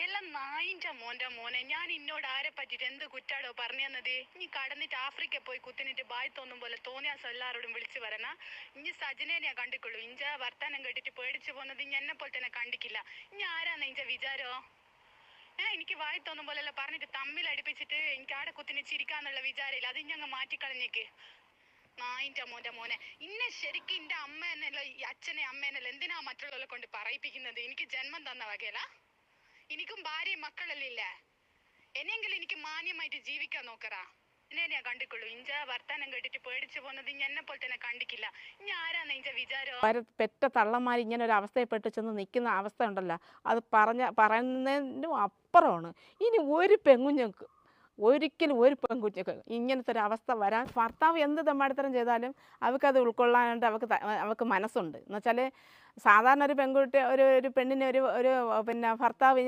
എല്ലാം നായിൻ്റെ മോനെ ഞാൻ ഇന്നോട് ആരെ പറ്റിട്ട് എന്ത് കുറ്റാടോ പറഞ്ഞു തന്നത്? ഇനി കടന്നിട്ട് ആഫ്രിക്ക പോയി കുത്തിനിട്ട് ബായ് തോന്നും പോലെ തോന്നിയാസം എല്ലാവരോടും വിളിച്ചു പറയണ. ഇനി സജനേനെയാ കണ്ടിക്കുള്ളൂ. ഇഞ്ച വർത്താനം കേട്ടിട്ട് പേടിച്ചു പോകുന്നത് ഇനി എന്നെ പോലെ തന്നെ കണ്ടിക്കില്ല. ഇനി ആരാന്ന് ഇഞ്ച വിചാരോ? എനിക്ക് വായി തോന്നും പോലെല്ലാം പറഞ്ഞിട്ട് തമ്മിൽ അടുപ്പിച്ചിട്ട് എനിക്ക് ആടെ കുത്തിനെ ചിരിക്കാന്നുള്ള വിചാരമില്ല. അത് ഇനി അങ്ങ് മാറ്റിക്കളഞ്ഞേക്ക്. നായിൻ്റെ മോനെ ഇന്നെ ശരിക്കും എന്റെ അമ്മ എന്നല്ല ഈ അച്ഛനെ അമ്മേനല്ല എന്തിനാ മറ്റുള്ളവരെ കൊണ്ട് പറയിപ്പിക്കുന്നത്? എനിക്ക് ജന്മം തന്ന വകയല്ല. എനിക്കും ഭാര്യയും മക്കളല്ലേ ഇല്ലേ? എന്നെങ്കിലും എനിക്ക് മാന്യമായിട്ട് ജീവിക്കാൻ നോക്കറാ. എന്നെയാ കണ്ടിക്കുള്ളൂ. ഇഞ്ച വർത്താനം കേട്ടിട്ട് പേടിച്ചു പോകുന്നത് ഇനി എന്നെ പോലെ തന്നെ കണ്ടിക്കില്ല. ഇനി ആരാന്ന് ഇഞ്ച വിചാരോ? പെറ്റ തള്ളമാർ ഇങ്ങനെ ഒരു അവസ്ഥയെപ്പെട്ട് ചെന്ന് നിൽക്കുന്ന അവസ്ഥ ഉണ്ടല്ലോ, അത് പറയുന്നതിനും അപ്പുറമാണ്. ഇനി ഒരു പെൺകുഞ്ഞുങ്ങൾക്ക് ഒരിക്കലും ഒരു പെൺകുഞ്ഞുങ്ങൾക്ക് ഇങ്ങനത്തെ ഒരു അവസ്ഥ വരാൻ, ഭർത്താവ് എന്ത് തെമ്മാടിത്തരം ചെയ്താലും അവൾക്കത് ഉൾക്കൊള്ളാനായിട്ട് അവൾക്ക് മനസ്സുണ്ട്. എന്ന് വെച്ചാൽ സാധാരണ ഒരു പെൺകുട്ടി ഒരു പെണ്ണിനെ ഒരു ഭർത്താവ്